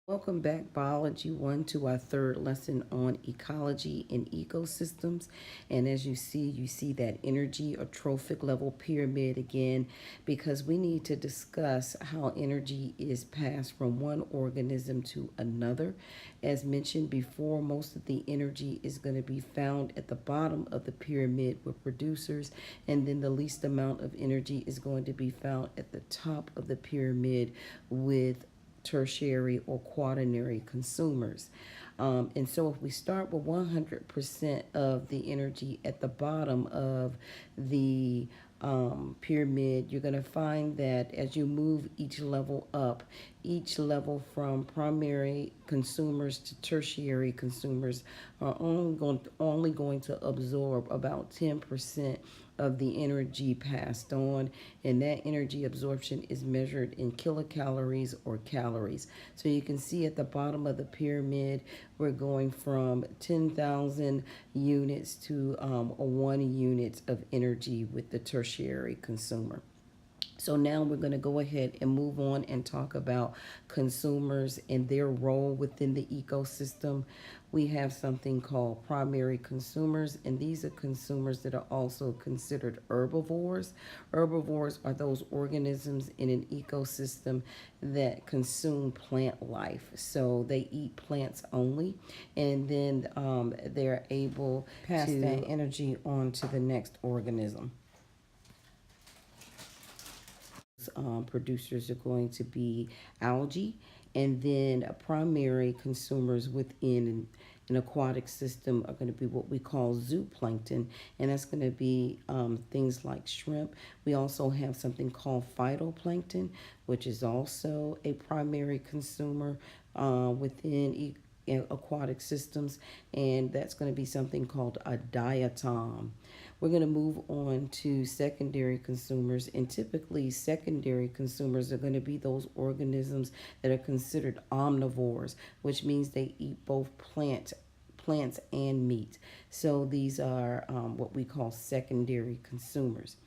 Welcome back, Biology 1, to our third lesson on ecology and ecosystems. And as you see that energy or trophic level pyramid again, because we need to discuss how energy is passed from one organism to another. As mentioned before, most of the energy is going to be found at the bottom of the pyramid with producers, and then the least amount of energy is going to be found at the top of the pyramid with tertiary or quaternary consumers. And so if we start with 100% of the energy at the bottom of the pyramid, you're going to find that as you move each level up, each level from primary consumers to tertiary consumers are only going to absorb about 10% of the energy passed on, and that energy absorption is measured in kilocalories or calories. So you can see at the bottom of the pyramid, we're going from 10,000 units to 1 unit of energy with the tertiary consumer. So now we're going to go ahead and move on and talk about consumers and their role within the ecosystem. We have something called primary consumers, and these are consumers that are also considered herbivores. Herbivores are those organisms in an ecosystem that consume plant life. So they eat plants only, and then they're able to pass that energy on to the next organism. Producers are going to be algae, and then primary consumers within an aquatic system are going to be what we call zooplankton, and that's going to be things like shrimp. We also have something called phytoplankton, which is also a primary consumer within aquatic systems, and that's going to be something called a diatom. We're going to move on to secondary consumers, and typically secondary consumers are going to be those organisms that are considered omnivores, which means they eat both plants and meat. So these are what we call secondary consumers.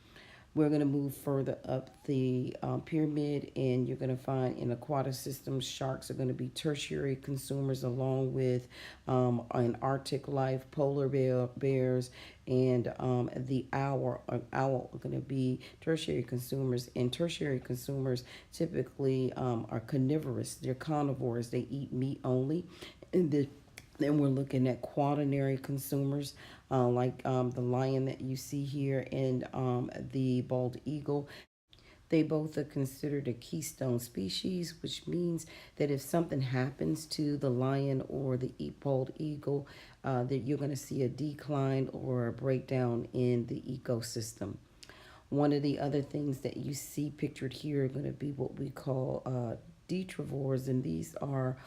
We're going to move further up the pyramid, and you're going to find in aquatic systems, sharks are going to be tertiary consumers, along with in Arctic life, polar bears, and the owl are going to be tertiary consumers. And tertiary consumers typically are carnivorous. They're carnivores. They eat meat only. And then we're looking at quaternary consumers, like the lion that you see here and the bald eagle. They both are considered a keystone species, which means that if something happens to the lion or the bald eagle, that you're going to see a decline or a breakdown in the ecosystem. One of the other things that you see pictured here are going to be what we call detrivores, and these are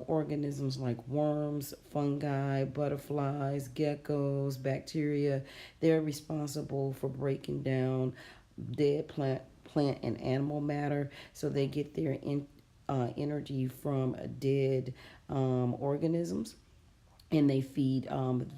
organisms like worms, fungi, butterflies, geckos, bacteria. They're responsible for breaking down dead plant and animal matter, so they get their energy from dead organisms, and they feed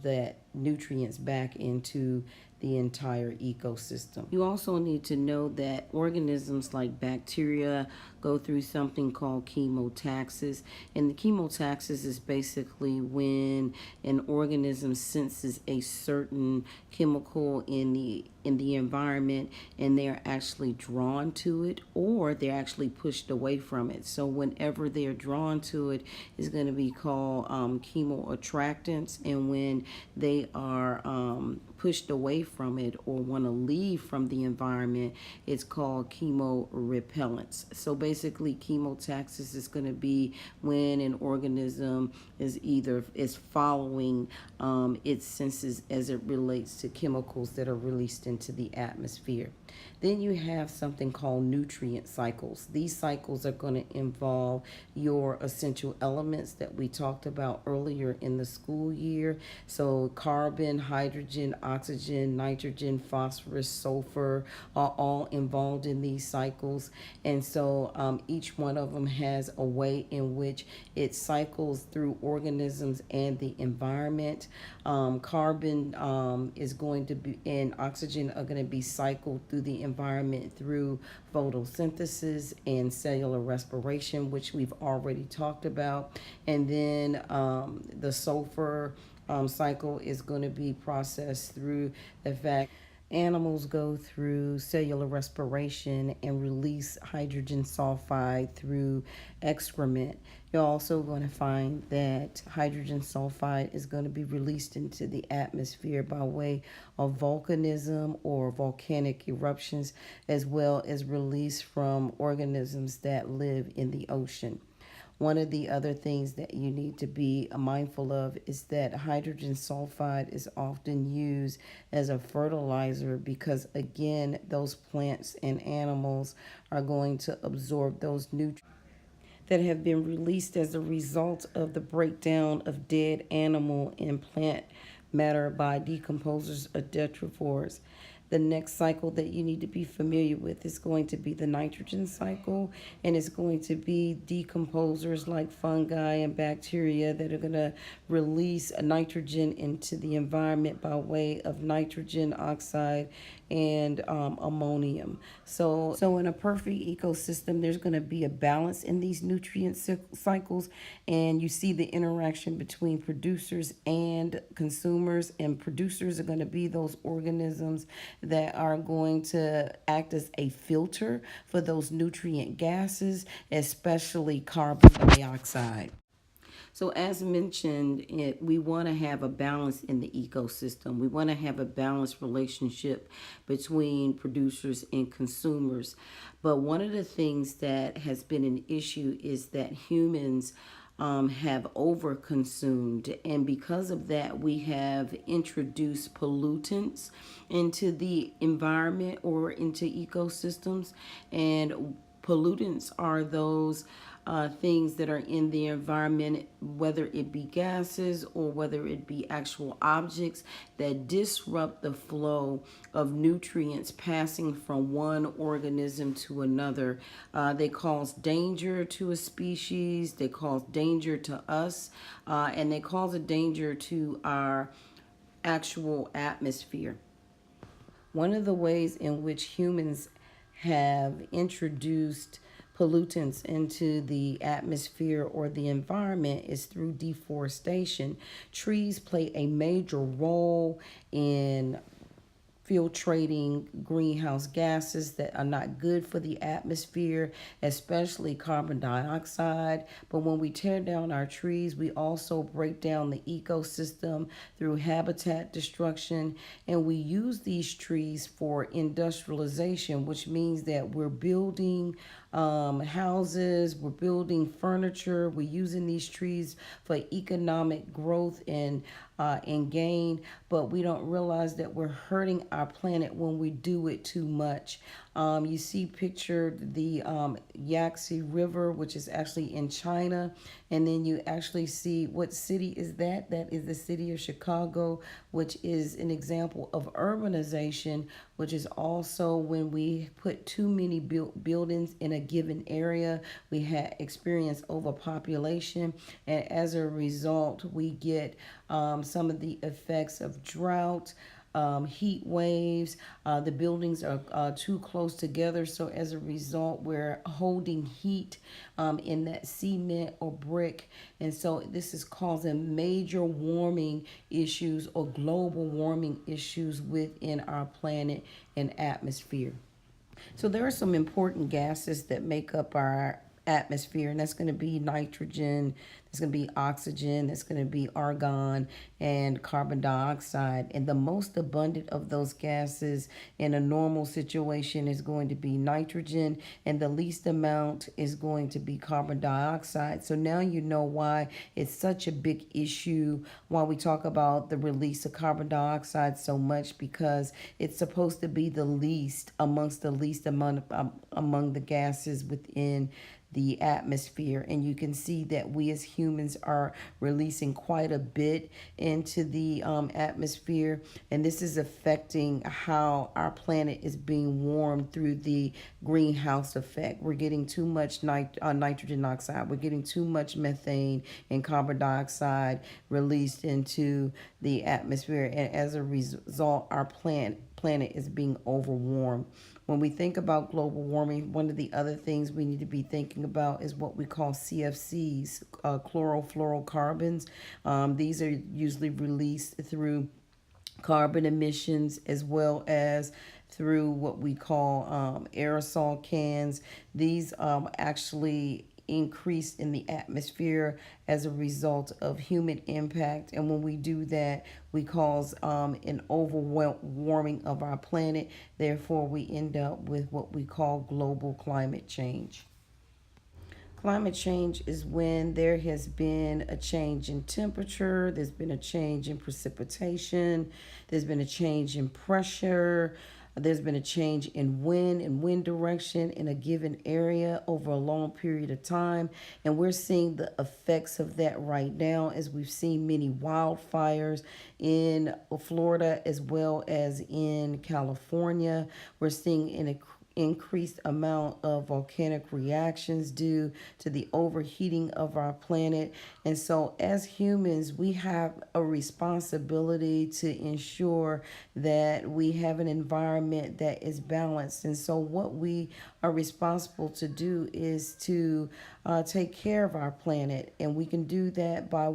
that nutrients back into the entire ecosystem. You also need to know that organisms like bacteria go through something called chemotaxis, and the chemotaxis is basically when an organism senses a certain chemical in the environment, and they're actually drawn to it, or they're actually pushed away from it. So whenever they're drawn to it, is going to be called chemoattractants, and when they are pushed away from it or want to leave from the environment, it's called chemorepellents. So basically, chemotaxis is going to be when an organism is following its senses as it relates to chemicals that are released into the atmosphere. Then you have something called nutrient cycles. These cycles are going to involve your essential elements that we talked about earlier in the school year. So carbon, hydrogen, oxygen, nitrogen, phosphorus, sulfur are all involved in these cycles. And so each one of them has a way in which it cycles through organisms and the environment. Carbon is going to be, and oxygen are going to be cycled through through the environment through photosynthesis and cellular respiration, which we've already talked about. And then the sulfur cycle is going to be processed through the fact animals go through cellular respiration and release hydrogen sulfide through excrement. You're also going to find that hydrogen sulfide is going to be released into the atmosphere by way of volcanism or volcanic eruptions, as well as release from organisms that live in the ocean. One of the other things that you need to be mindful of is that hydrogen sulfide is often used as a fertilizer because, again, those plants and animals are going to absorb those nutrients that have been released as a result of the breakdown of dead animal and plant matter by decomposers or detrivores. The next cycle that you need to be familiar with is going to be the nitrogen cycle, and it's going to be decomposers like fungi and bacteria that are going to release nitrogen into the environment by way of nitrogen oxide and ammonium. So in a perfect ecosystem, there's going to be a balance in these nutrient cycles, and you see the interaction between producers and consumers. And producers are going to be those organisms that are going to act as a filter for those nutrient gases, especially carbon dioxide. So as mentioned, we want to have a balance in the ecosystem. We want to have a balanced relationship between producers and consumers. But one of the things that has been an issue is that humans have overconsumed, and because of that, we have introduced pollutants into the environment or into ecosystems. And pollutants are those things that are in the environment, whether it be gases or whether it be actual objects that disrupt the flow of nutrients passing from one organism to another. They cause danger to a species, they cause danger to us, and they cause a danger to our actual atmosphere. One of the ways in which humans have introduced pollutants into the atmosphere or the environment is through deforestation. Trees play a major role in filtrating greenhouse gases that are not good for the atmosphere, especially carbon dioxide. But when we tear down our trees, we also break down the ecosystem through habitat destruction. And we use these trees for industrialization, which means that we're building houses, we're building furniture, we're using these trees for economic growth and gain, but we don't realize that we're hurting our planet when we do it too much. You see pictured the Yangtze River, which is actually in China, and then you actually see what city is that? That is the city of Chicago, which is an example of urbanization, which is also when we put too many buildings in a given area, we have experienced overpopulation, and as a result, we get some of the effects of drought, heat waves. The buildings are too close together, so as a result, we're holding heat in that cement or brick, and so this is causing major warming issues or global warming issues within our planet and atmosphere. So there are some important gases that make up our atmosphere, and that's going to be nitrogen, there's going to be oxygen, there's going to be argon and carbon dioxide. And the most abundant of those gases in a normal situation is going to be nitrogen, and the least amount is going to be carbon dioxide. So now you know why it's such a big issue, why we talk about the release of carbon dioxide so much, because it's supposed to be the least amongst the least amount among the gases within the atmosphere. And you can see that we as humans are releasing quite a bit into the atmosphere, and this is affecting how our planet is being warmed through the greenhouse effect. We're getting too much nitrogen oxide, we're getting too much methane and carbon dioxide released into the atmosphere, and as a result, our planet is being overwarmed. When we think about global warming, one of the other things we need to be thinking about is what we call CFCs, chlorofluorocarbons. These are usually released through carbon emissions as well as through what we call aerosol cans. These actually increase in the atmosphere as a result of human impact. And when we do that, we cause an overwarming of our planet. Therefore, we end up with what we call global climate change. Climate change is when there has been a change in temperature, there's been a change in precipitation, there's been a change in pressure, there's been a change in wind and wind direction in a given area over a long period of time. And we're seeing the effects of that right now as we've seen many wildfires in Florida as well as in California. We're seeing an increased amount of volcanic reactions due to the overheating of our planet. And so, as humans, we have a responsibility to ensure that we have an environment that is balanced. And so, what we are responsible to do is to take care of our planet, and we can do that by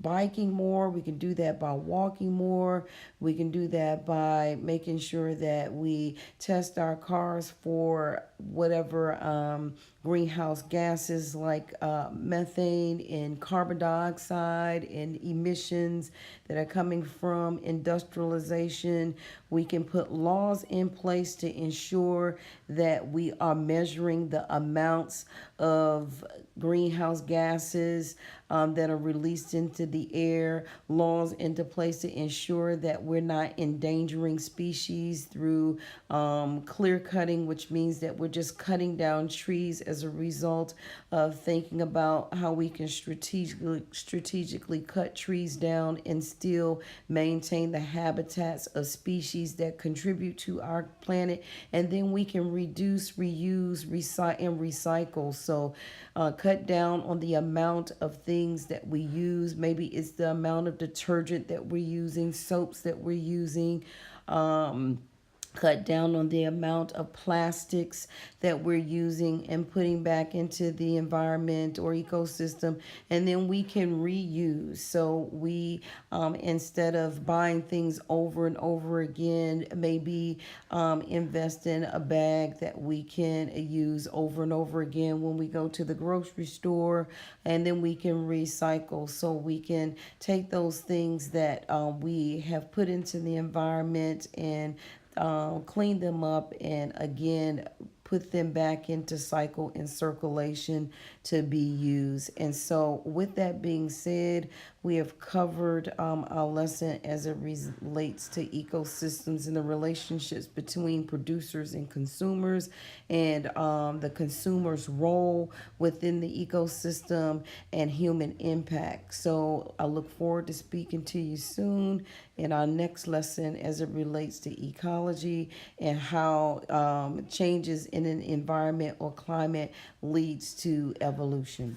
biking more. We can do that by walking more. We can do that by making sure that we test our cars for whatever greenhouse gases like methane and carbon dioxide and emissions that are coming from industrialization. We can put laws in place to ensure that we are measuring the amounts of greenhouse gases that are released into the air, laws into place to ensure that we're not endangering species through clear cutting, which means that we're just cutting down trees as a result of thinking about how we can strategically cut trees down and still maintain the habitats of species that contribute to our planet. And then we can reduce, reuse, and recycle. So cut down on the amount of things that we use. Maybe it's the amount of detergent that we're using, soaps that we're using. Cut down on the amount of plastics that we're using and putting back into the environment or ecosystem, and then we can reuse. So we, instead of buying things over and over again, maybe invest in a bag that we can use over and over again when we go to the grocery store, and then we can recycle. So we can take those things that we have put into the environment and clean them up and again put them back into cycle and circulation to be used. And so with that being said, we have covered our lesson as it relates to ecosystems and the relationships between producers and consumers, and the consumer's role within the ecosystem and human impact. So I look forward to speaking to you soon in our next lesson as it relates to ecology and how changes in an environment or climate leads to evolution.